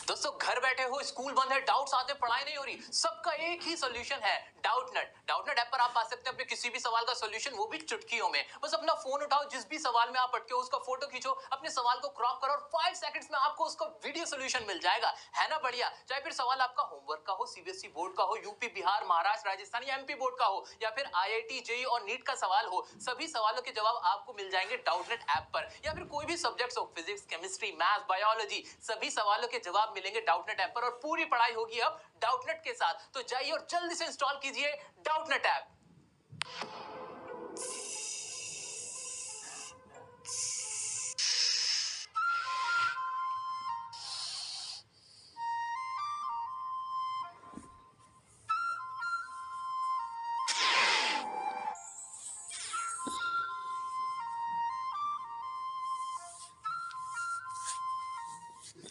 दोस्तों घर बैठे हो, स्कूल बंद है, डाउट्स आते, पढ़ाई नहीं हो रही, सबका एक ही सोल्यूशन है, डाउटनेट। डाउटनेट ऐप पर आप पा सकते हैं अपने किसी भी सवाल का सोल्यूशन, वो भी चुटकियों में। बस अपना फोन उठाओ, जिस भी सवाल में आप अटके हो उसका फोटो खींचो, अपने सवाल को क्रॉप करो और 5 सेकंड्स में आपको उसका वीडियो सोल्यूशन मिल जाएगा। है ना बढ़िया? चाहे फिर सवाल आपका होमवर्क का हो, सीबीएसई बोर्ड का हो, यूपी, बिहार, महाराष्ट्र, राजस्थान या एमपी बोर्ड का हो, या फिर आईआईटी, जेईई और नीट का सवाल हो, सभी सवालों के जवाब आपको मिल जाएंगे डाउटनेट ऐप पर। या फिर कोई भी सब्जेक्ट्स हो, फिजिक्स, केमिस्ट्री, मैथ्स, बायोलॉजी, सभी सवालों के जवाब मिलेंगे डाउटनेट ऐप पर और पूरी पढ़ाई होगी अब डाउटनेट के साथ। तो जाइए और जल्दी से इंस्टॉल कीजिए डाउटनेट ऐप।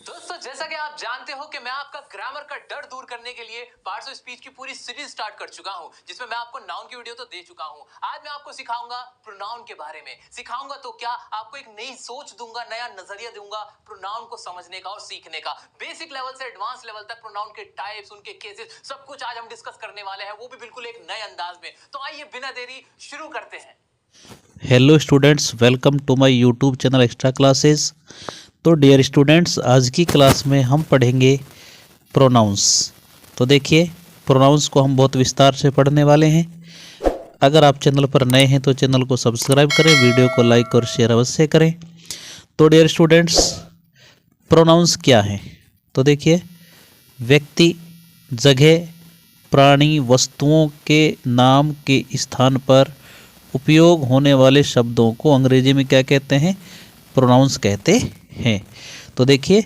दोस्तों जैसा कि आप जानते हो कि मैं आपका ग्रामर का डर दूर करने के लिए पार्ट्स ऑफ स्पीच की पूरी सीरीज स्टार्ट कर चुका हूं, जिसमें मैं आपको नाउन की वीडियो तो दे चुका हूं। आज मैं आपको सिखाऊंगा प्रोनाउन के बारे में। सिखाऊंगा तो क्या, आपको एक नई सोच दूंगा, नया नजरिया दूंगा प्रोनाउन को समझने का और सीखने का। बेसिक लेवल से एडवांस लेवल तक प्रोनाउन के टाइप्स, उनके केसेस, सब कुछ आज हम डिस्कस करने वाले हैं, वो भी बिल्कुल एक नए अंदाज में। तो आइए बिना देरी शुरू करते हैं। Hello students, welcome to my YouTube channel extra classes. तो डियर स्टूडेंट्स, आज की क्लास में हम पढ़ेंगे प्रोनाउंस। तो देखिए, प्रोनाउंस को हम बहुत विस्तार से पढ़ने वाले हैं। अगर आप चैनल पर नए हैं तो चैनल को सब्सक्राइब करें, वीडियो को लाइक और शेयर अवश्य करें। तो डियर स्टूडेंट्स, प्रोनाउंस क्या हैं? तो देखिए, व्यक्ति, जगह, प्राणी, वस्तुओं के नाम के स्थान पर उपयोग होने वाले शब्दों को अंग्रेजी में क्या कहते हैं? प्रोनाउंस कहते हैं। तो देखिए,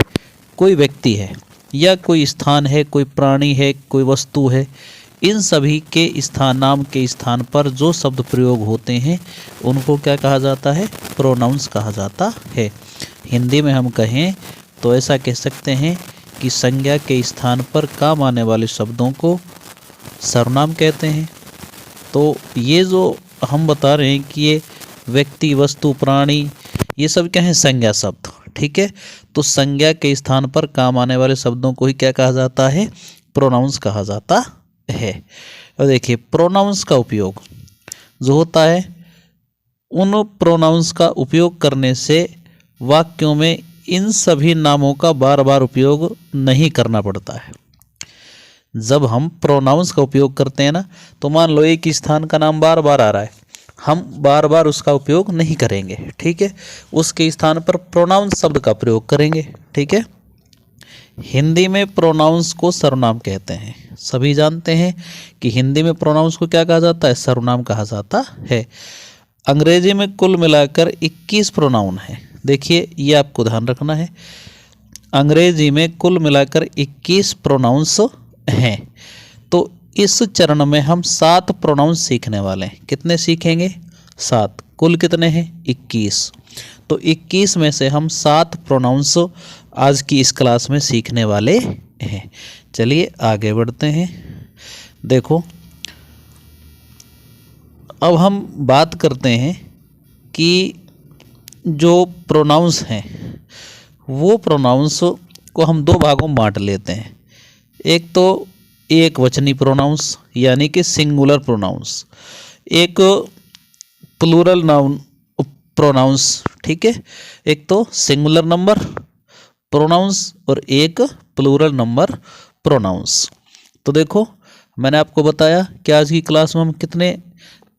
कोई व्यक्ति है या कोई स्थान है, कोई प्राणी है, कोई वस्तु है, इन सभी के स्थान, नाम के स्थान पर जो शब्द प्रयोग होते हैं उनको क्या कहा जाता है? प्रोनाउंस कहा जाता है। हिंदी में हम कहें तो ऐसा कह सकते हैं कि संज्ञा के स्थान पर काम आने वाले शब्दों को सर्वनाम कहते हैं। तो ये जो हम बता रहे हैं कि ये व्यक्ति, वस्तु, प्राणी, ये सब क्या है? संज्ञा शब्द। ठीक है, तो संज्ञा के स्थान पर काम आने वाले शब्दों को ही क्या कहा जाता है? प्रोनाउंस कहा जाता है। और देखिए, प्रोनाउंस का उपयोग जो होता है, उन प्रोनाउंस का उपयोग करने से वाक्यों में इन सभी नामों का बार बार उपयोग नहीं करना पड़ता है। जब हम प्रोनाउंस का उपयोग करते हैं ना, तो मान लो एक स्थान का नाम बार बार आ रहा है, हम बार बार उसका उपयोग नहीं करेंगे। ठीक है, उसके स्थान पर प्रोनाउंस शब्द का प्रयोग करेंगे। ठीक है, हिंदी में प्रोनाउंस को सर्वनाम कहते हैं। सभी जानते हैं कि हिंदी में प्रोनाउंस को क्या कहा जाता है? सर्वनाम कहा जाता है। अंग्रेजी में कुल मिलाकर 21 प्रोनाउन है। देखिए, ये आपको ध्यान रखना है, अंग्रेजी में कुल मिलाकर 21 प्रोनाउंस हैं। तो इस चरण में हम 7 प्रोनाउंस सीखने वाले हैं। कितने सीखेंगे? 7। कुल कितने हैं? 21। तो 21 में से हम 7 प्रोनाउंस आज की इस क्लास में सीखने वाले हैं। चलिए आगे बढ़ते हैं। देखो, अब हम बात करते हैं कि जो प्रोनाउंस हैं वो प्रोनाउंस को हम 2 भागों में बांट लेते हैं। एक तो एक वचनी प्रोनाउंस यानी कि सिंगुलर प्रोनाउंस, एक प्लूरल नाउन प्रोनाउंस। ठीक है, एक तो सिंगुलर नंबर प्रोनाउंस और एक प्लूरल नंबर प्रोनाउंस। तो देखो, मैंने आपको बताया कि आज की क्लास में हम कितने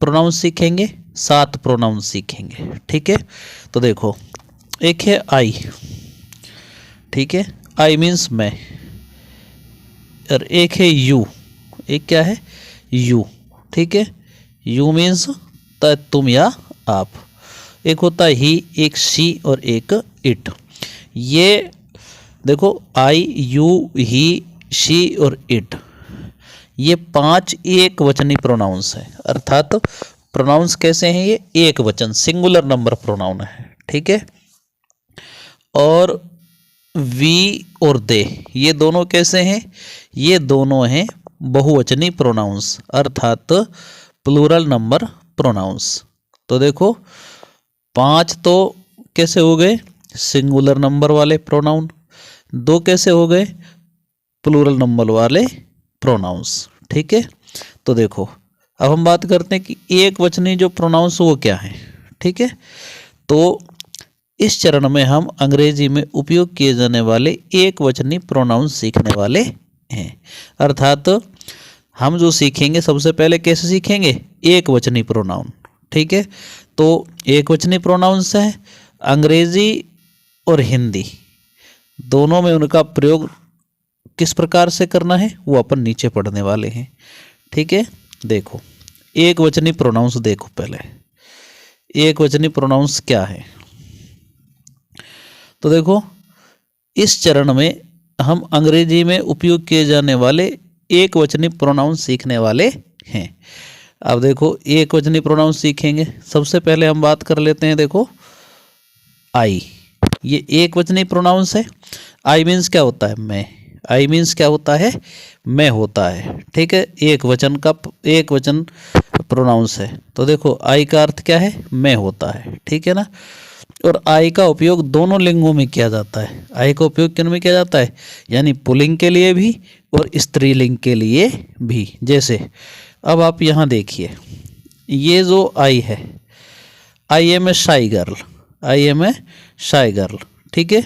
प्रोनाउंस सीखेंगे? 7 प्रोनाउंस सीखेंगे। ठीक है, तो देखो, एक है आई। ठीक है, आई मीन्स मैं, और एक है यू। एक क्या है? यू। ठीक है, यू मीन्स तुम या आप। एक होता है ही, एक शी और एक इट। ये देखो, आई, यू, ही, शी और इट, ये 5 एक वचनी प्रोनाउंस है। अर्थात प्रोनाउंस कैसे हैं? ये एक वचन, सिंगुलर नंबर प्रोनाउन है। ठीक है, और वी और दे, ये दोनों कैसे हैं? ये दोनों हैं बहुवचनी प्रोनाउंस, अर्थात प्लूरल नंबर प्रोनाउंस। तो देखो, 5 तो कैसे हो गए? सिंगुलर नंबर वाले प्रोनाउन, दो कैसे हो गए? प्लूरल नंबर वाले प्रोनाउंस। ठीक है, तो देखो अब हम बात करते हैं कि एक वचनी जो प्रोनाउंस वो क्या है। ठीक है, तो इस चरण में हम अंग्रेजी में उपयोग किए जाने वाले एक वचनी प्रोनाउंस सीखने वाले हैं। अर्थात हम जो सीखेंगे सबसे पहले कैसे सीखेंगे? एक वचनी प्रोनाउन। ठीक है, तो एक वचनी प्रोनाउंस है अंग्रेजी और हिंदी दोनों में उनका प्रयोग किस प्रकार से करना है वो अपन नीचे पढ़ने वाले हैं। ठीक है, देखो एक वचनी प्रोनाउंस देखो पहले एक वचनी प्रोनाउंस क्या है। तो देखो इस चरण में हम अंग्रेजी में उपयोग किए जाने वाले एक वचनी प्रोनाउंस सीखने वाले हैं। अब देखो एक वचनी प्रोनाउंस सीखेंगे, सबसे पहले हम बात कर लेते हैं। देखो आई, ये एक वचनी प्रोनाउंस है। आई मीन्स क्या होता है? मैं। आई मीन्स क्या होता है? मैं होता है। ठीक है, एक वचन प्रोनाउंस है। तो देखो आई का अर्थ क्या है? मैं होता है। ठीक है ना, और आई का उपयोग दोनों लिंगों में किया जाता है। आई का उपयोग किन में किया जाता है? यानी पुल्लिंग के लिए भी और स्त्रीलिंग के लिए भी। जैसे अब आप यहाँ देखिए, ये जो आई है, आई एम ए शाई गर्ल, आई एम ए शाई गर्ल। ठीक है,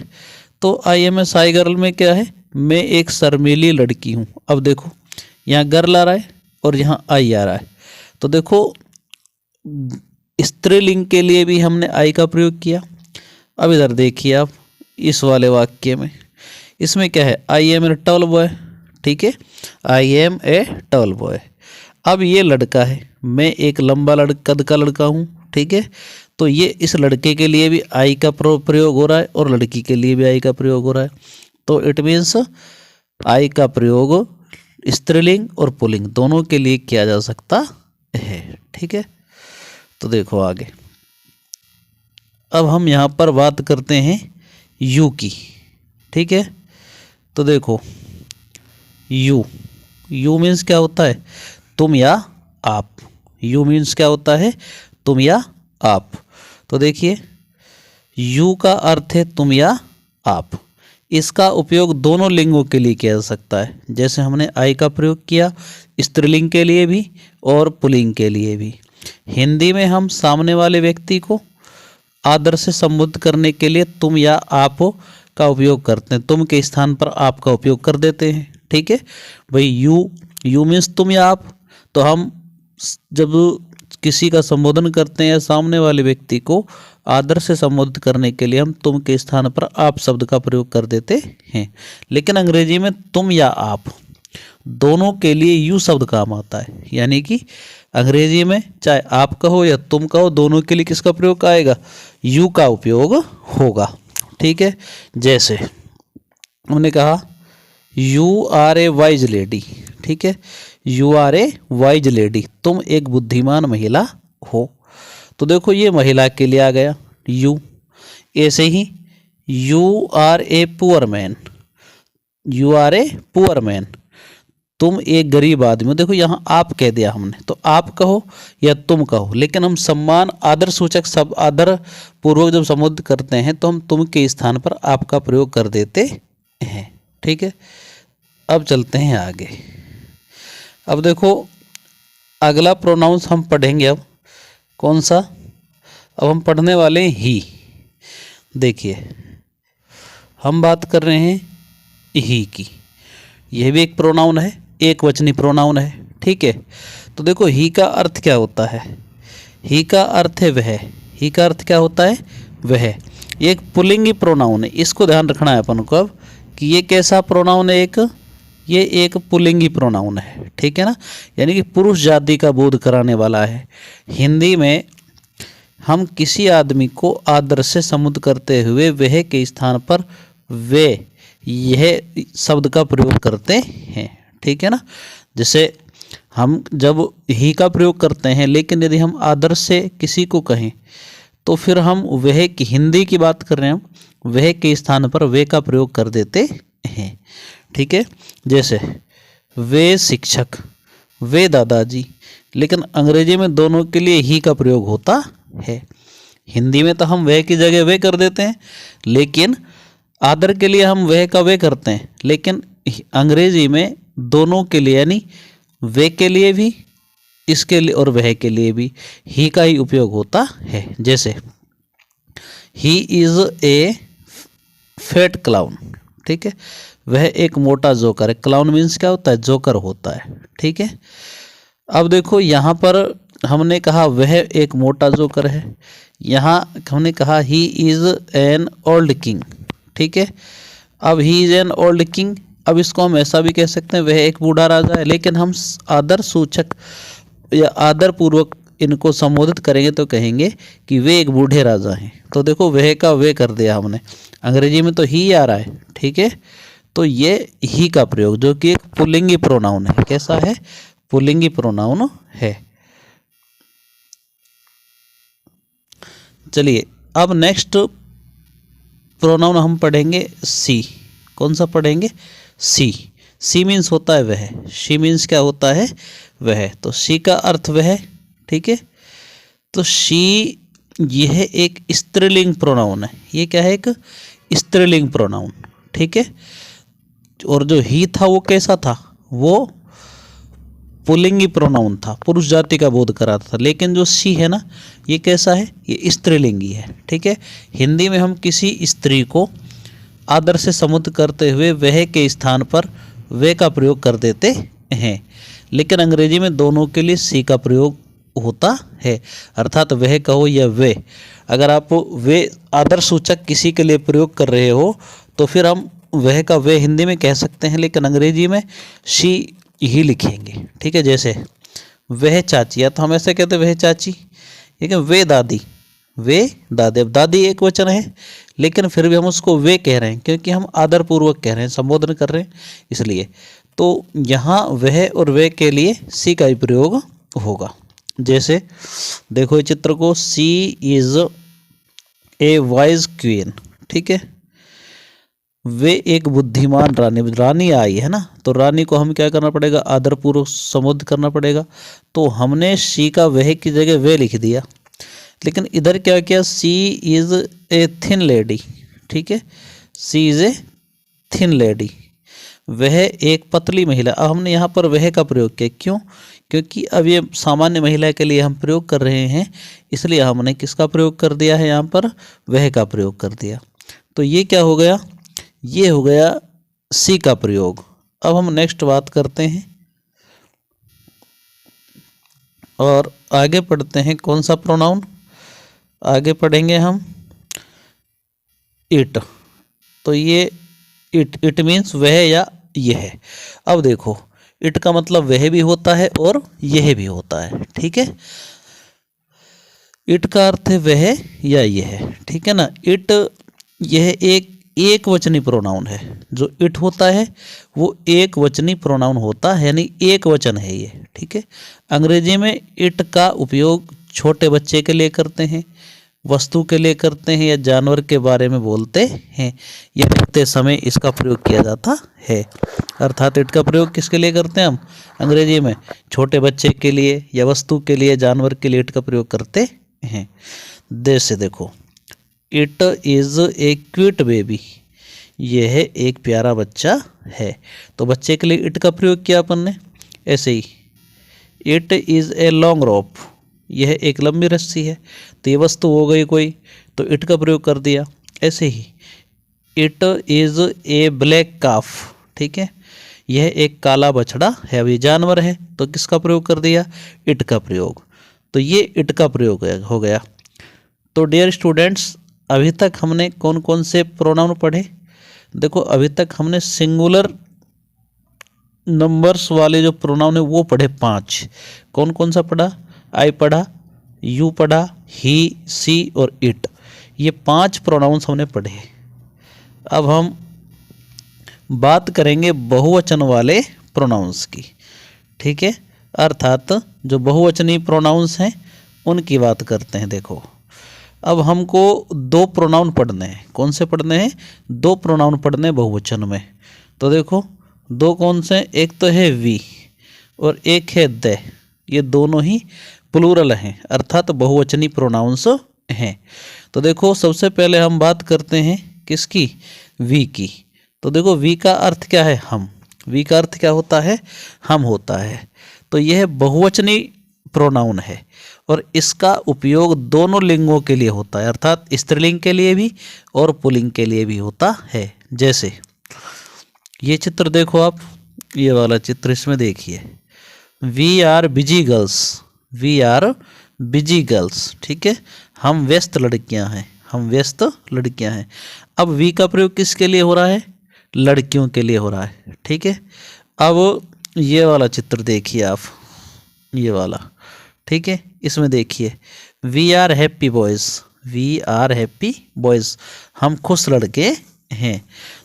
तो आई एम ए शाई गर्ल में क्या है? मैं एक शर्मीली लड़की हूँ। अब देखो यहाँ गर्ल आ रहा है और यहाँ आई आ रहा है, तो देखो स्त्रीलिंग के लिए भी हमने आई का प्रयोग किया। अब इधर देखिए आप इस वाले वाक्य में, इसमें क्या है? I am a tall boy. ठीक है, I am a tall boy. अब ये लड़का है, मैं एक लंबा कद का लड़का हूँ। ठीक है, तो ये इस लड़के के लिए भी आई का प्रयोग हो रहा है और लड़की के लिए भी आई का प्रयोग हो रहा है। तो इट मीन्स आई का प्रयोग स्त्रीलिंग और पुल्लिंग दोनों के लिए किया जा सकता है। ठीक है, तो देखो आगे अब हम यहाँ पर बात करते हैं यू की। ठीक है, तो देखो यू मीन्स क्या होता है? तुम या आप। यू मीन्स क्या होता है? तुम या आप। तो देखिए यू का अर्थ है तुम या आप। इसका उपयोग दोनों लिंगों के लिए किया जा सकता है। जैसे हमने आई का प्रयोग किया स्त्रीलिंग के लिए भी और पुल्लिंग के लिए भी। हिंदी में हम सामने वाले व्यक्ति को आदर से संबोधित करने के लिए तुम या आप का उपयोग करते हैं। तुम के स्थान पर आप का उपयोग कर देते हैं। ठीक है भाई, यू मीन्स तुम या आप। तो हम जब किसी का संबोधन करते हैं या सामने वाले व्यक्ति को आदर से संबोधित करने के लिए हम तुम के स्थान पर आप शब्द का प्रयोग कर देते हैं। लेकिन अंग्रेजी में तुम या आप दोनों के लिए यू शब्द काम आता है। यानी कि अंग्रेजी में चाहे आप कहो या तुम कहो, दोनों के लिए किसका प्रयोग आएगा? यू का उपयोग होगा। ठीक है, जैसे हमने कहा you are a wise lady. ठीक है, you are a wise lady, तुम एक बुद्धिमान महिला हो। तो देखो ये महिला के लिए आ गया यू। ऐसे ही you are a poor man, you are a poor man, तुम एक गरीब आदमी हो। देखो यहाँ आप कह दिया हमने, तो आप कहो या तुम कहो, लेकिन हम सम्मान आदर सूचक सब आदर पूर्वक जब संबोधित करते हैं तो हम तुम के स्थान पर आपका प्रयोग कर देते हैं। ठीक है, अब चलते हैं आगे। अब देखो अगला प्रोनाउंस हम पढ़ेंगे। अब कौन सा? अब हम पढ़ने वाले हैं ही। देखिए हम बात कर रहे हैं ही की। यह भी एक प्रोनाउन है, एक वचनी प्रोनाउन है। ठीक है, तो देखो ही का अर्थ क्या होता है? ही का अर्थ है वह। ही का अर्थ क्या होता है? वह। एक पुल्लिंगी प्रोनाउन है, इसको ध्यान रखना है अपन को अब कि ये कैसा प्रोनाउन है। ये एक पुल्लिंगी प्रोनाउन है। ठीक है ना, यानी कि पुरुष जाति का बोध कराने वाला है। हिंदी में हम किसी आदमी को आदर से संबोधित करते हुए वह के स्थान पर वे यह शब्द का प्रयोग करते हैं। ठीक है ना, जैसे हम जब ही का प्रयोग करते हैं, लेकिन यदि हम आदर से किसी को कहें तो फिर हम वह की, हिंदी की बात कर रहे हैं, वह के स्थान पर वे का प्रयोग कर देते हैं। ठीक है, जैसे वे शिक्षक, वे दादाजी, लेकिन अंग्रेजी में दोनों के लिए ही का प्रयोग होता है। हिंदी में तो हम वह की जगह वे कर देते हैं, लेकिन आदर के लिए हम वह का वे करते हैं, लेकिन अंग्रेजी में दोनों के लिए यानी वे के लिए भी, इसके लिए और वह के लिए भी ही का ही उपयोग होता है। जैसे he is a fat clown, ठीक है, वह एक मोटा जोकर है। क्लाउन मीन्स क्या होता है? जोकर होता है, ठीक है। अब देखो यहाँ पर हमने कहा वह एक मोटा जोकर है, यहाँ हमने कहा he is an old king, ठीक है। अब he is an old king, अब इसको हम ऐसा भी कह सकते हैं वह एक बूढ़ा राजा है, लेकिन हम आदर सूचक या आदर पूर्वक इनको संबोधित करेंगे तो कहेंगे कि वे एक बूढ़े राजा हैं। तो देखो वह का वे कर दिया हमने, अंग्रेजी में तो ही आ रहा है, ठीक है। तो ये ही का प्रयोग जो कि एक पुल्लिंगी प्रोनाउन है, कैसा है? पुल्लिंगी प्रोनाउन है। चलिए अब नेक्स्ट प्रोनाउन हम पढ़ेंगे सी। कौन सा पढ़ेंगे? सी। सी मीन्स होता है वह, शी मीन्स क्या होता है? वह। तो सी का अर्थ वह, ठीक है। तो शी यह एक स्त्रीलिंग प्रोनाउन है, ये क्या है? एक स्त्रीलिंग प्रोनाउन, ठीक है। और जो ही था वो कैसा था? वो पुल्लिंगी प्रोनाउन था, पुरुष जाति का बोध कराता था। लेकिन जो सी है ना, ये कैसा है? ये स्त्रीलिंगी है, ठीक है। हिंदी में हम किसी स्त्री को आदर से संबोधित करते हुए वह के स्थान पर वे का प्रयोग कर देते हैं, लेकिन अंग्रेजी में दोनों के लिए सी का प्रयोग होता है। अर्थात वह कहो या वे, अगर आप वे आदर सूचक किसी के लिए प्रयोग कर रहे हो तो फिर हम वह का वे हिंदी में कह सकते हैं, लेकिन अंग्रेजी में शी ही लिखेंगे, ठीक है। जैसे वह चाची, या तो हम ऐसे कहते वह चाची, ठीक है। वे दादी, वे दादी। अब दादी एक वचन है, लेकिन फिर भी हम उसको वे कह रहे हैं क्योंकि हम आदर पूर्वक कह रहे हैं, संबोधन कर रहे हैं इसलिए। तो यहाँ वह और वे के लिए सी का ही प्रयोग होगा। जैसे देखो ये चित्र को, सी इज ए वाइज क्वीन, ठीक है। वे एक बुद्धिमान रानी, रानी आई है ना, तो रानी को हम क्या करना पड़ेगा? आदरपूर्वक संबोधित करना पड़ेगा। तो हमने सी का वह की जगह वे लिख दिया, लेकिन इधर क्या किया? सी इज ए थिन लेडी, ठीक है। सी इज ए थिन लेडी, वह एक पतली महिला। अब हमने यहाँ पर वह का प्रयोग किया, क्यों? क्योंकि अब ये सामान्य महिला के लिए हम प्रयोग कर रहे हैं, इसलिए हमने किसका प्रयोग कर दिया है? यहाँ पर वह का प्रयोग कर दिया। तो ये क्या हो गया? ये हो गया सी का प्रयोग। अब हम नेक्स्ट बात करते हैं और आगे पढ़ते हैं। कौन सा प्रोनाउन? आगे पढ़ेंगे हम इट। तो ये इट मीन्स वह या यह। अब देखो इट का मतलब वह भी होता है और यह भी होता है, ठीक है। इट का अर्थ है वह या यह, ठीक है ना। इट यह एक वचनी प्रोनाउन है। जो इट होता है वो एक वचनी प्रोनाउन होता है, यानी एक वचन है ये, ठीक है। अंग्रेजी में इट का उपयोग छोटे बच्चे के लिए करते हैं, वस्तु के लिए करते हैं, या जानवर के बारे में बोलते हैं, या लिखते समय इसका प्रयोग किया जाता है। अर्थात इट का प्रयोग किसके लिए करते हैं हम अंग्रेजी में? छोटे बच्चे के लिए या वस्तु के लिए, जानवर के लिए इट का प्रयोग करते हैं। जैसे देखो, it is A cute baby, यह एक प्यारा बच्चा है। तो बच्चे के लिए इट का प्रयोग किया अपन ने। ऐसे ही it is a long rope, यह एक लंबी रस्सी है। तो ये वस्तु हो गई कोई, तो इट का प्रयोग कर दिया। ऐसे ही इट इज़ ए ब्लैक काफ, ठीक है, यह एक काला बछड़ा है। अब ये जानवर है तो किसका प्रयोग कर दिया? इट का प्रयोग। तो ये इट का प्रयोग हो गया। तो डियर स्टूडेंट्स, अभी तक हमने कौन कौन से प्रोनाउन पढ़े? देखो अभी तक हमने सिंगुलर नंबर्स वाले जो प्रोनाउन है वो पढ़े 5। कौन कौन सा पढ़ा? आई पढ़ा, यू पढ़ा, ही, सी और इट। ये 5 प्रोनाउंस हमने पढ़े। अब हम बात करेंगे बहुवचन वाले प्रोनाउंस की, ठीक है। अर्थात जो बहुवचनी प्रोनाउंस हैं उनकी बात करते हैं। देखो अब हमको 2 प्रोनाउन पढ़ने हैं। कौन से पढ़ने हैं? 2 प्रोनाउन पढ़ने हैं बहुवचन में। तो देखो 2 कौन से? एक तो है वी और एक है द। ये दोनों ही प्लूरल हैं, अर्थात बहुवचनी प्रोनाउंस हैं। तो देखो सबसे पहले हम बात करते हैं किसकी? वी की। तो देखो वी का अर्थ क्या है, हम। वी का अर्थ क्या होता है, हम होता है। तो यह बहुवचनी प्रोनाउन है और इसका उपयोग दोनों लिंगों के लिए होता है, अर्थात स्त्रीलिंग के लिए भी और पुल्लिंग के लिए भी होता है। जैसे ये चित्र देखो आप, ये वाला चित्र, इसमें देखिए we are busy girls, we are busy girls, ठीक है, हम व्यस्त लड़कियां हैं, हम व्यस्त लड़कियां हैं। अब वी का प्रयोग किसके लिए हो रहा है, लड़कियों के लिए हो रहा है, ठीक है। अब ये वाला चित्र देखिए आप, ये वाला, ठीक है, इसमें देखिए we are happy boys, we are happy boys, हम खुश लड़के हैं।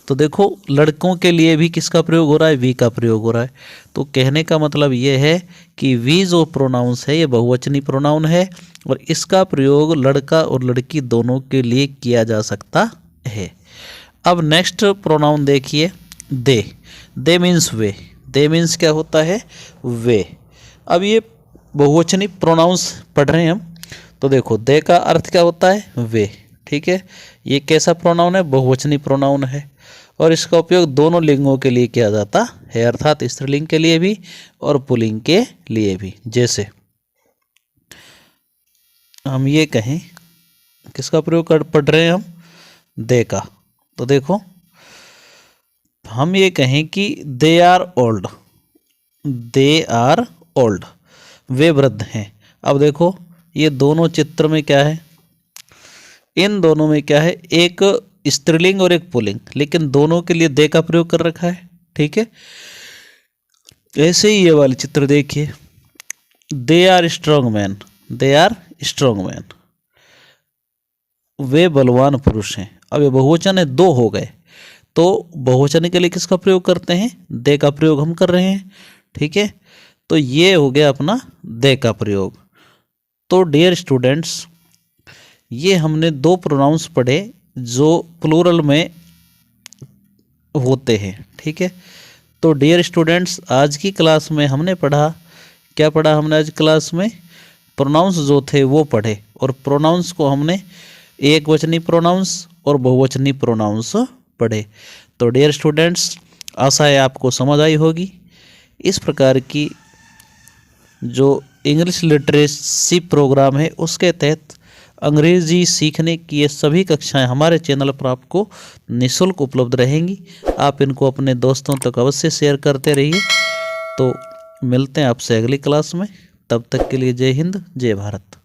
तो देखो लड़कों के लिए भी किसका प्रयोग हो रहा है, वी का प्रयोग हो रहा है। तो कहने का मतलब ये है कि वी जो प्रोनाउंस है ये बहुवचनी प्रोनाउन है और इसका प्रयोग लड़का और लड़की दोनों के लिए किया जा सकता है। अब नेक्स्ट प्रोनाउन देखिए दे। दे मीन्स वे, दे मीन्स क्या होता है, वे। अब ये बहुवचनी प्रोनाउंस पढ़ रहे हैं हम, तो देखो दे का अर्थ क्या होता है, वे, ठीक है। ये कैसा प्रोनाउन है, बहुवचनी प्रोनाउन है और इसका उपयोग दोनों लिंगों के लिए किया जाता है, अर्थात स्त्रीलिंग के लिए भी और पुल्लिंग के लिए भी। जैसे हम ये कहें, किसका प्रयोग पढ़ रहे हैं हम, दे का। तो देखो हम ये कहें कि they are old, they are old, वे वृद्ध हैं। अब देखो ये दोनों चित्र में क्या है, इन दोनों में क्या है, एक स्त्रीलिंग और एक पुल्लिंग, लेकिन दोनों के लिए दे का प्रयोग कर रखा है, ठीक है। ऐसे ही ये वाले चित्र देखिए, they are strong man, they are strong man, वे बलवान पुरुष हैं। अब ये बहुवचन है, दो हो गए, तो बहुवचन के लिए किसका प्रयोग करते हैं, दे का प्रयोग हम कर रहे हैं, ठीक है। तो ये हो गया अपना दे का प्रयोग। तो डियर स्टूडेंट्स, ये हमने दो प्रोनाउंस पढ़े जो प्लूरल में होते हैं, ठीक है। तो डियर स्टूडेंट्स, आज की क्लास में हमने पढ़ा, क्या पढ़ा हमने आज क्लास में, प्रोनाउंस जो थे वो पढ़े और प्रोनाउंस को हमने एक वचनी प्रोनाउंस और बहुवचनी प्रोनाउंस पढ़े। तो डियर स्टूडेंट्स, आशा है आपको समझ आई होगी। इस प्रकार की जो इंग्लिश लिटरेसी प्रोग्राम है उसके तहत अंग्रेज़ी सीखने की ये सभी कक्षाएं हमारे चैनल पर आपको निःशुल्क उपलब्ध रहेंगी। आप इनको अपने दोस्तों तक अवश्य शेयर करते रहिए। तो मिलते हैं आपसे अगली क्लास में, तब तक के लिए जय हिंद, जय भारत।